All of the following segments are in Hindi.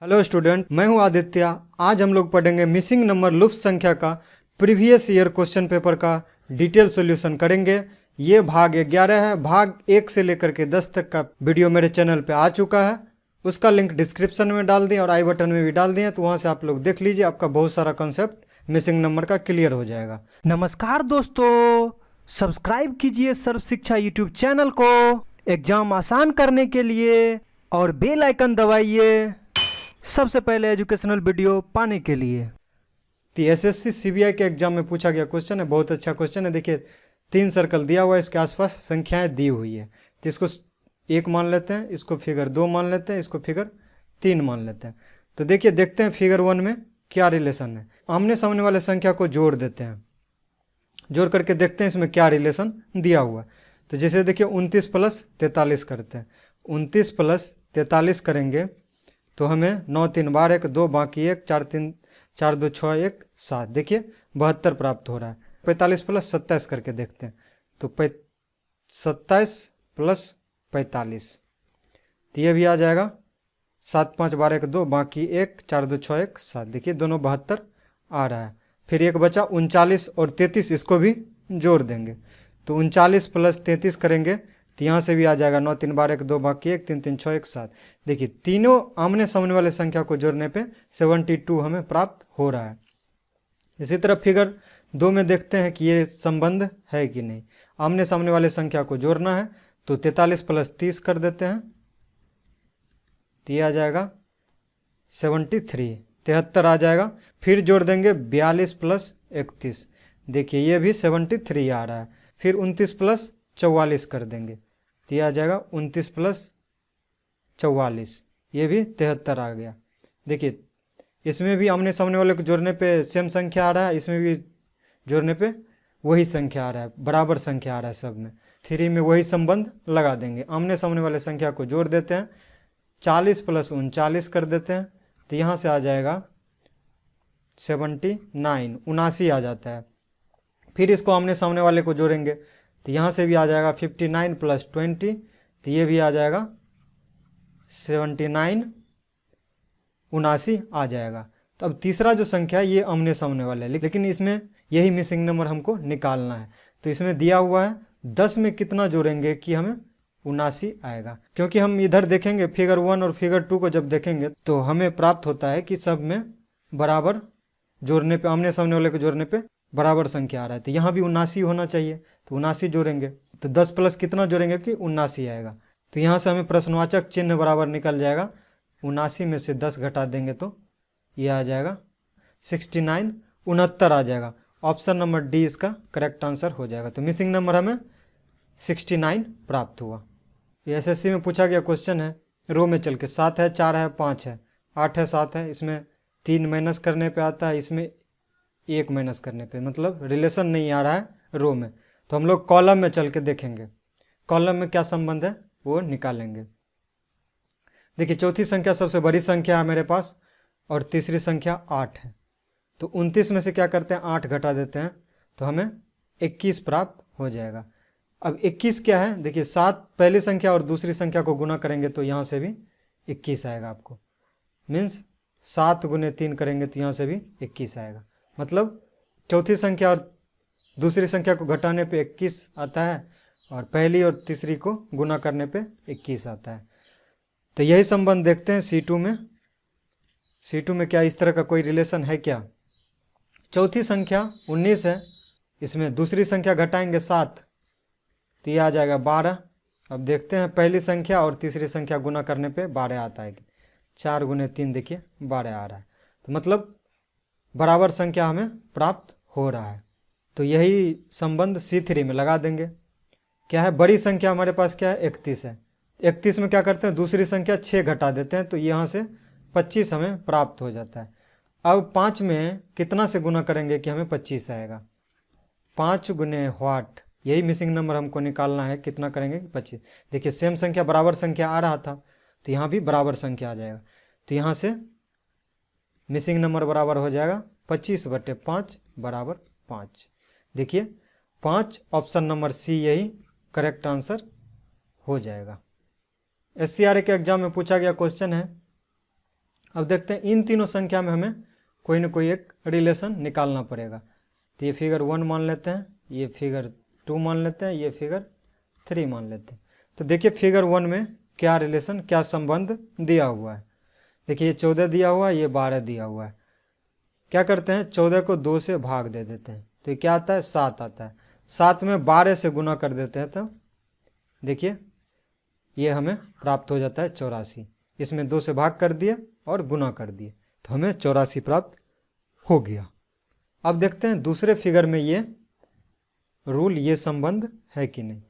हेलो स्टूडेंट, मैं हूं आदित्य। आज हम लोग पढ़ेंगे मिसिंग नंबर लुप्त संख्या का प्रीवियस ईयर क्वेश्चन पेपर का डिटेल सॉल्यूशन करेंगे। ये भाग 11 है। भाग 1 से लेकर के 10 तक का वीडियो मेरे चैनल पे आ चुका है। उसका लिंक डिस्क्रिप्शन में डाल दिए और आई बटन में भी डाल दिए, तो वहाँ से आप लोग देख लीजिए। आपका बहुत सारा कंसेप्ट मिसिंग नंबर का क्लियर हो जाएगा। नमस्कार दोस्तों, सब्सक्राइब कीजिए सर्व शिक्षा यूट्यूब चैनल को एग्जाम आसान करने के लिए और बेल आइकन दबाइए सबसे पहले एजुकेशनल वीडियो पाने के लिए। तो एसएससी सीबीआई के एग्जाम में पूछा गया क्वेश्चन है, बहुत अच्छा क्वेश्चन है। देखिए 3 सर्कल दिया हुआ है, इसके आसपास संख्याएं दी हुई है। तो इसको 1 मान लेते हैं, इसको फिगर 2 मान लेते हैं, इसको फिगर 3 मान लेते हैं। तो देखिए देखते हैं फिगर 1 में क्या रिलेशन है। आमने सामने वाले संख्या को जोड़ देते हैं, जोड़ करके देखते हैं इसमें क्या रिलेशन दिया हुआ है। तो जैसे देखिए 29 प्लस 43 करते हैं। 29 प्लस 43 करेंगे तो हमें 9 3 12 1 2 बाकी 1 4 3 4 2 6 1 7, देखिए 72 प्राप्त हो रहा है। 45 प्लस 27 करके देखते हैं तो 27 प्लस 45, तो ये भी आ जाएगा 7 5 12 1 2 बाकी 1 4 2 6 1 7, देखिए दोनों 72 आ रहा है। फिर एक बचा 39 और 33, इसको भी जोड़ देंगे तो 39 प्लस 33 करेंगे तो यहाँ से भी आ जाएगा 9 3 12 1 2 बाकी 1 3 3 6 1 7। देखिए तीनों आमने सामने वाले संख्या को जोड़ने पे 72 हमें प्राप्त हो रहा है। इसी तरह फिगर 2 में देखते हैं कि ये संबंध है कि नहीं। आमने सामने वाले संख्या को जोड़ना है तो 43 प्लस 30 कर देते हैं, तो ये आ जाएगा 73, 73 आ जाएगा। फिर जोड़ देंगे 42 प्लस 31, देखिए ये भी 73 आ रहा है। फिर 29 प्लस 44 कर देंगे तो ये आ जाएगा 29 प्लस 44, ये भी 73 आ गया। देखिए इसमें भी आमने सामने वाले को जोड़ने पे सेम संख्या आ रहा है, इसमें भी जोड़ने पे वही संख्या आ रहा है, बराबर संख्या आ रहा है सब में। 3 में वही संबंध लगा देंगे, आमने सामने वाले संख्या को जोड़ देते हैं। 40 प्लस 39 कर देते हैं तो यहाँ से आ जाएगा 79, 79 आ जाता है। फिर इसको आमने सामने वाले को जोड़ेंगे तो यहाँ से भी आ जाएगा 59 प्लस 20, तो ये भी आ जाएगा 79, 79 आ जाएगा। तो अब तीसरा जो संख्या है ये आमने सामने वाला है, लेकिन इसमें यही मिसिंग नंबर हमको निकालना है। तो इसमें दिया हुआ है 10 में कितना जोड़ेंगे कि हमें 79 आएगा। क्योंकि हम इधर देखेंगे फिगर 1 और फिगर 2 को जब देखेंगे तो हमें प्राप्त होता है कि सब में बराबर जोड़ने पे, आमने सामने वाले को जोड़ने पे बराबर संख्या आ रहा है। तो यहाँ भी 79 होना चाहिए, तो 79 जोड़ेंगे तो 10 प्लस कितना जोड़ेंगे कि 79 आएगा। तो यहाँ से हमें प्रश्नवाचक चिन्ह बराबर निकल जाएगा। 79 में से 10 घटा देंगे तो ये आ जाएगा 69, 69 आ जाएगा। ऑप्शन नंबर डी इसका करेक्ट आंसर हो जाएगा। तो मिसिंग नंबर हमें 69 प्राप्त हुआ। ये एसएससी में पूछा गया क्वेश्चन है। रो में चल के 7 है, 4 है, 5 है, 8 है, 7 है। इसमें 3 माइनस करने पे आता है, इसमें 1 माइनस करने पे, मतलब रिलेशन नहीं आ रहा है रो में। तो हम लोग कॉलम में चल के देखेंगे, कॉलम में क्या संबंध है वो निकालेंगे। देखिए चौथी संख्या सबसे बड़ी संख्या है मेरे पास और तीसरी संख्या 8 है। तो 29 में से क्या करते हैं 8 घटा देते हैं तो हमें 21 प्राप्त हो जाएगा। अब 21 क्या है, देखिए 7 पहली संख्या और दूसरी संख्या को गुना करेंगे तो यहाँ से भी 21 आएगा आपको। मीन्स 7 गुने 3 करेंगे तो यहाँ से भी 21 आएगा। मतलब चौथी संख्या और दूसरी संख्या को घटाने पे 21 आता है और पहली और तीसरी को गुना करने पे 21 आता है। तो यही संबंध देखते हैं C2 में। C2 में क्या इस तरह का कोई रिलेशन है क्या। चौथी संख्या 19 है, इसमें दूसरी संख्या घटाएंगे 7 तो ये आ जाएगा 12। अब देखते हैं पहली संख्या और तीसरी संख्या गुना करने पे 12 आता है। 4 गुने 3 देखिए 12 आ रहा है। तो मतलब बराबर संख्या हमें प्राप्त हो रहा है। तो यही संबंध C3 में लगा देंगे। क्या है, बड़ी संख्या हमारे पास क्या है 31 है। 31 में क्या करते हैं दूसरी संख्या 6 घटा देते हैं तो यहाँ से 25 हमें प्राप्त हो जाता है। अब 5 में कितना से गुना करेंगे कि हमें 25 आएगा। 5 गुने व्हाट, यही मिसिंग नंबर हमको निकालना है। कितना करेंगे 25। देखिए सेम संख्या बराबर संख्या आ रहा था तो यहाँ भी बराबर संख्या आ जाएगा। तो यहाँ से मिसिंग नंबर बराबर हो जाएगा 25/5 बराबर 5। देखिए 5 ऑप्शन नंबर सी यही करेक्ट आंसर हो जाएगा। SCRA के एग्जाम में पूछा गया क्वेश्चन है अब देखते हैं इन तीनों संख्या में हमें कोई ना कोई एक रिलेशन निकालना पड़ेगा। तो ये फिगर 1 मान लेते हैं, ये फिगर 2 मान लेते हैं, ये फिगर 3 मान लेते हैं। तो देखिए फिगर 1 में क्या रिलेशन, क्या संबंध दिया हुआ है। देखिए ये 14 दिया हुआ है, ये 12 दिया हुआ है। क्या करते हैं, 14 को 2 से भाग दे देते हैं, तो ये क्या आता है, 7 आता है। 7 में 12 से गुना कर देते हैं, तो देखिए ये हमें प्राप्त हो जाता है 84। इसमें 2 से भाग कर दिए और गुना कर दिए, तो हमें 84 प्राप्त हो गया। अब देखते हैं दूसरे फिगर में ये रूल, ये संबंध है कि नहीं।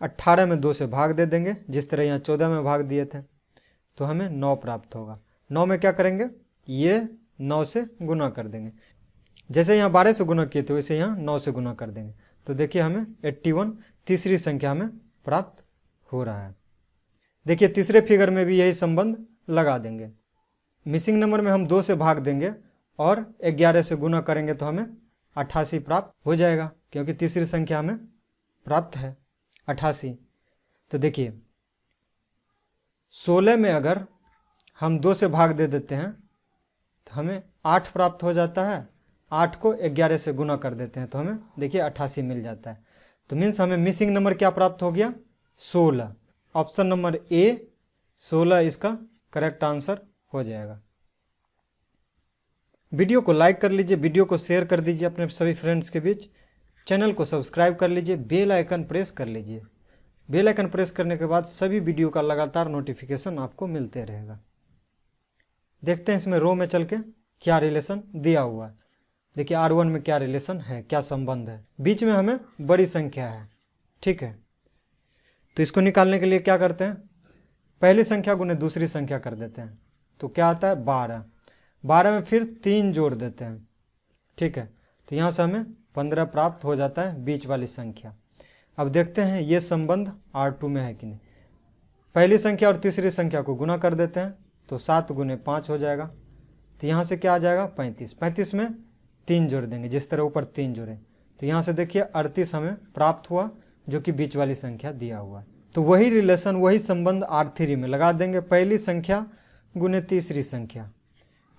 18 में 2 से भाग दे देंगे, जिस तरह यहाँ 14 में भाग दिए थे, तो हमें 9 प्राप्त होगा। 9 में क्या करेंगे, ये 9 से गुना कर देंगे। जैसे यहाँ 12 से गुना किए थे वैसे यहाँ 9 से गुना कर देंगे, तो देखिए हमें 81 तीसरी संख्या में प्राप्त हो रहा है। देखिए तीसरे फिगर में भी यही संबंध लगा देंगे। मिसिंग नंबर में हम 2 से भाग देंगे और 11 से गुना करेंगे, तो हमें 88 प्राप्त हो जाएगा, क्योंकि तीसरी संख्या हमें प्राप्त है 88। तो देखिए 16 में अगर हम 2 से भाग दे देते हैं तो हमें 8 प्राप्त हो जाता है। 8 को 11 से गुना कर देते हैं, तो हमें देखिए 88 मिल जाता है। तो मीन्स हमें मिसिंग नंबर क्या प्राप्त हो गया, 16। ऑप्शन नंबर ए 16 इसका करेक्ट आंसर हो जाएगा। वीडियो को लाइक कर लीजिए, वीडियो को शेयर कर दीजिए अपने सभी फ्रेंड्स के बीच। चैनल को सब्सक्राइब कर लीजिए, बेल आइकन प्रेस कर लीजिए। बेल आइकन प्रेस करने के बाद सभी वीडियो का लगातार नोटिफिकेशन आपको मिलते रहेगा। देखते हैं इसमें रो में चल के क्या रिलेशन दिया हुआ है। देखिए R1 में क्या रिलेशन है, क्या संबंध है। बीच में हमें बड़ी संख्या है, ठीक है। तो इसको निकालने के लिए क्या करते हैं, पहली संख्या गुने दूसरी संख्या कर देते हैं, तो क्या आता है 12। 12 में फिर 3 जोड़ देते हैं, ठीक है। तो यहाँ से हमें 15 प्राप्त हो जाता है, बीच वाली संख्या। अब देखते हैं ये संबंध R2 में है कि नहीं। पहली संख्या और तीसरी संख्या को गुना कर देते हैं, तो 7 गुने 5 हो जाएगा। तो यहाँ से क्या आ जाएगा 35। 35 में 3 जोड़ देंगे, जिस तरह ऊपर 3 जोड़े, तो यहाँ से देखिए 38 हमें प्राप्त हुआ, जो कि बीच वाली संख्या दिया हुआ है। तो वही रिलेशन, वही संबंध R3 में लगा देंगे। पहली संख्या गुने तीसरी संख्या,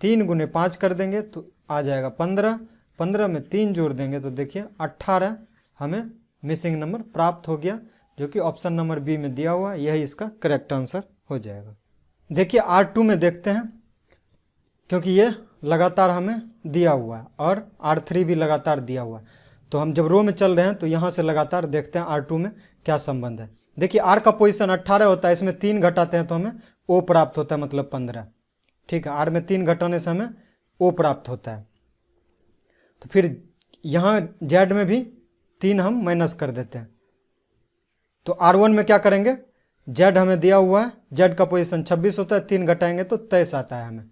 3 गुने 5 कर देंगे तो आ जाएगा 15। 15 में 3 जोड़ देंगे तो देखिए 18 हमें मिसिंग नंबर प्राप्त हो गया, जो कि ऑप्शन नंबर बी में दिया हुआ है। यही इसका करेक्ट आंसर हो जाएगा। देखिए R2 में देखते हैं, क्योंकि ये लगातार हमें दिया हुआ है और R3 भी लगातार दिया हुआ है, तो हम जब रो में चल रहे हैं तो यहाँ से लगातार देखते हैं R2 में क्या संबंध है। देखिए R का पोजीशन 18 होता है, इसमें 3 घटाते हैं तो हमें O प्राप्त होता है, मतलब 15, ठीक है। R में 3 घटाने से हमें O प्राप्त होता है। तो फिर यहाँ Z में भी 3 हम माइनस कर देते हैं, तो R1 में क्या करेंगे, Z हमें दिया हुआ है, Z का पोजीशन 26 होता है, 3 घटाएंगे तो 23 आता है हमें,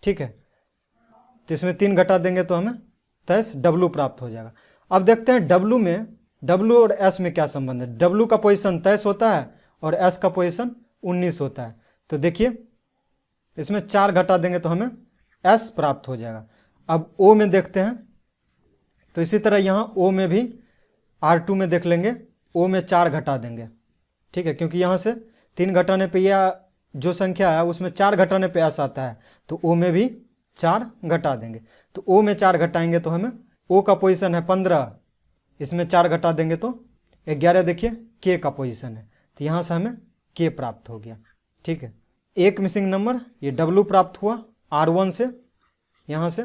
ठीक है। तो इसमें 3 घटा देंगे तो हमें 23 W प्राप्त हो जाएगा। अब देखते हैं W में, W और S में क्या संबंध है। W का पोजीशन 23 होता है और S का पोजीशन 19 होता है। तो देखिए इसमें 4 घटा देंगे तो हमें S प्राप्त हो जाएगा। अब O में देखते हैं, तो इसी तरह यहाँ O में भी R2 में देख लेंगे, O में 4 घटा देंगे, ठीक है, क्योंकि यहाँ से 3 घटाने पे यह जो संख्या है उसमें 4 घटाने पे S आता है, तो O में भी 4 घटा देंगे। तो O में 4 घटाएंगे तो हमें, O का पोजीशन है 15, इसमें 4 घटा देंगे तो 11। देखिए K का पोजीशन है, तो यहाँ से हमें K प्राप्त हो गया, ठीक है। एक मिसिंग नंबर ये W प्राप्त हुआ R1 से यहाँ से,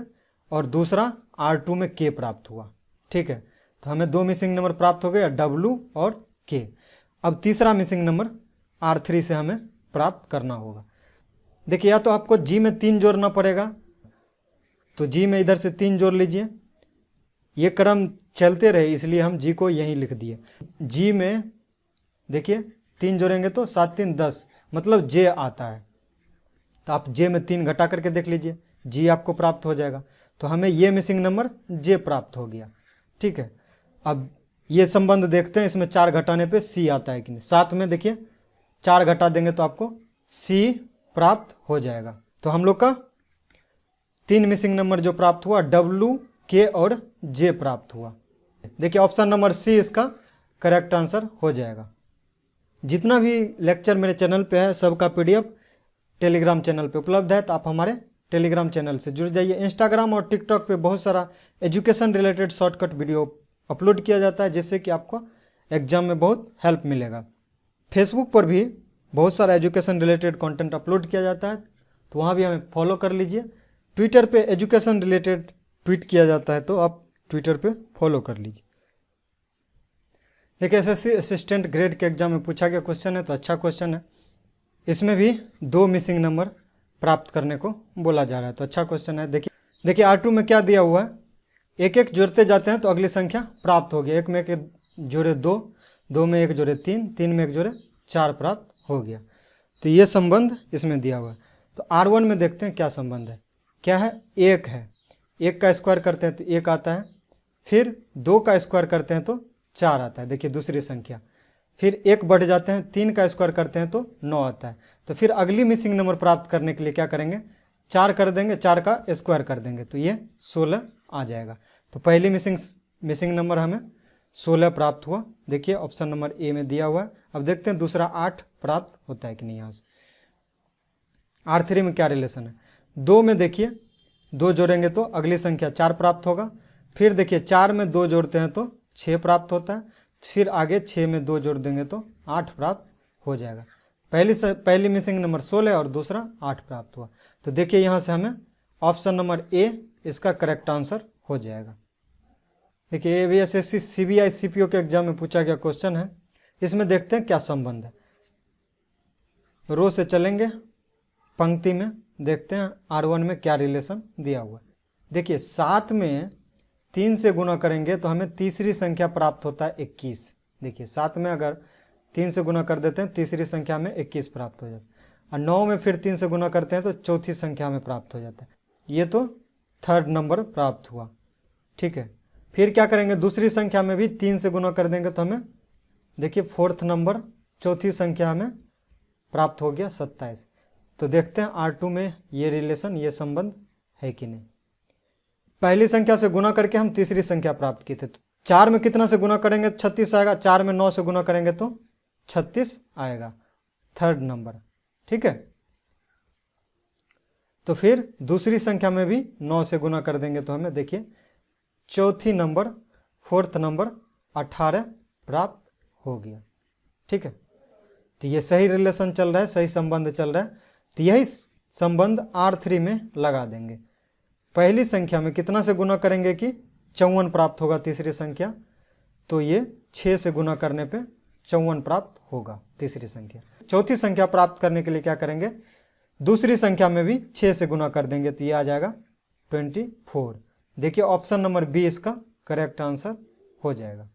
और दूसरा R2 में K प्राप्त हुआ, ठीक है। तो हमें 2 मिसिंग नंबर प्राप्त हो गए, W और K। अब तीसरा मिसिंग नंबर R3 से हमें प्राप्त करना होगा। देखिए या तो आपको G में 3 जोड़ना पड़ेगा, तो G में इधर से 3 जोड़ लीजिए। ये क्रम चलते रहे इसलिए हम G को यहीं लिख दिए। G में देखिए 3 जोड़ेंगे तो 7 3 10, मतलब J आता है। तो आप J में 3 घटा करके देख लीजिए, G आपको प्राप्त हो जाएगा। तो हमें ये मिसिंग नंबर J प्राप्त हो गया, ठीक है। अब ये संबंध देखते हैं, इसमें 4 घटाने पे C आता है कि नहीं। 7 में देखिए 4 घटा देंगे तो आपको C प्राप्त हो जाएगा। तो हम लोग का 3 मिसिंग नंबर जो प्राप्त हुआ, W, K और J प्राप्त हुआ। देखिए ऑप्शन नंबर C इसका करेक्ट आंसर हो जाएगा। जितना भी लेक्चर मेरे चैनल पे है सबका PDF टेलीग्राम चैनल पे उपलब्ध है, तो आप हमारे टेलीग्राम चैनल से जुड़ जाइए। इंस्टाग्राम और टिकटॉक पे बहुत सारा education related shortcut video upload किया जाता है, जिससे कि आपको एग्जाम में बहुत हेल्प मिलेगा। फेसबुक पर भी बहुत सारा एजुकेशन रिलेटेड कंटेंट अपलोड किया जाता है, तो वहाँ भी हमें फॉलो कर लीजिए। ट्विटर पे एजुकेशन रिलेटेड ट्वीट किया जाता है, तो आप ट्विटर पे फॉलो कर लीजिए। देखिए एसएससी असिस्टेंट ग्रेड के एग्जाम में पूछा गया क्वेश्चन है, तो अच्छा क्वेश्चन है। इसमें भी 2 मिसिंग नंबर प्राप्त करने को बोला जा रहा है, तो अच्छा क्वेश्चन है। देखिए R2 में क्या दिया हुआ है, एक एक जोड़ते जाते हैं तो अगली संख्या प्राप्त होगी। एक में एक जोड़े 2, 2 में एक जोड़े 3, 3 में एक जोड़े 4 प्राप्त हो गया। तो ये संबंध इसमें दिया हुआ है। तो R1 में देखते हैं क्या संबंध है। क्या है, 1 है, 1 का स्क्वायर करते हैं तो 1 आता है, फिर 2 का स्क्वायर करते हैं तो 4 आता है। देखिए दूसरी संख्या, फिर 1 बढ़ जाते हैं, 3 का स्क्वायर करते हैं तो 9 आता है। तो फिर अगली मिसिंग नंबर प्राप्त करने के लिए क्या करेंगे, 4 कर देंगे, 4 का स्क्वायर कर देंगे, तो ये 16 आ जाएगा। तो पहली मिसिंग नंबर हमें 16 प्राप्त हुआ। देखिए ऑप्शन नंबर ए में दिया हुआ है। अब देखते हैं दूसरा 8 प्राप्त होता है कि नहीं। यहाँ से R3 में क्या रिलेशन है, 2 में देखिए 2 जोड़ेंगे तो अगली संख्या 4 प्राप्त होगा। फिर देखिए 4 में 2 जोड़ते हैं तो 6 प्राप्त होता है। फिर आगे 6 में 2 जोड़ देंगे तो 8 प्राप्त हो जाएगा। पहली मिसिंग नंबर 16 और दूसरा 8 प्राप्त हुआ। तो देखिए यहाँ से हमें ऑप्शन नंबर ए इसका करेक्ट आंसर हो जाएगा। देखिए ABSSC CBI CPO के एग्जाम में पूछा गया क्वेश्चन है। इसमें देखते हैं क्या संबंध है। रो से चलेंगे, पंक्ति में देखते हैं R1 में क्या रिलेशन दिया हुआ है। देखिए 7 में 3 से गुना करेंगे तो हमें तीसरी संख्या प्राप्त होता है 21। देखिए 7 में अगर 3 से गुना कर देते हैं तीसरी संख्या में 21 प्राप्त हो जाता है। और 9 में फिर 3 से गुना करते हैं तो चौथी संख्या में प्राप्त हो जाता है। ये तो थर्ड नंबर प्राप्त हुआ, ठीक है। फिर क्या करेंगे, दूसरी संख्या में भी 3 से गुना कर देंगे तो हमें देखिए फोर्थ नंबर, चौथी संख्या हमें प्राप्त हो गया 27। तो देखते हैं R2 में ये रिलेशन, ये संबंध है कि नहीं। पहली संख्या से गुना करके हम तीसरी संख्या प्राप्त की थे। तो 4 में कितना से गुना करेंगे 36 आएगा, 4 में 9 से गुना करेंगे तो 36 आएगा, थर्ड नंबर, ठीक है। तो फिर दूसरी संख्या में भी 9 से गुना कर देंगे तो हमें देखिए चौथी नंबर, फोर्थ नंबर 18 प्राप्त हो गया, ठीक है। तो ये सही रिलेशन चल रहा है, सही संबंध चल रहा है। तो यही संबंध R3 में लगा देंगे। पहली संख्या में कितना से गुना करेंगे कि 54 प्राप्त होगा तीसरी संख्या, तो ये 6 से गुना करने पे 54 प्राप्त होगा तीसरी संख्या। चौथी संख्या प्राप्त करने के लिए क्या करेंगे, दूसरी संख्या में भी 6 से गुना कर देंगे तो ये आ जाएगा 24। देखिए ऑप्शन नंबर बी इसका करेक्ट आंसर हो जाएगा।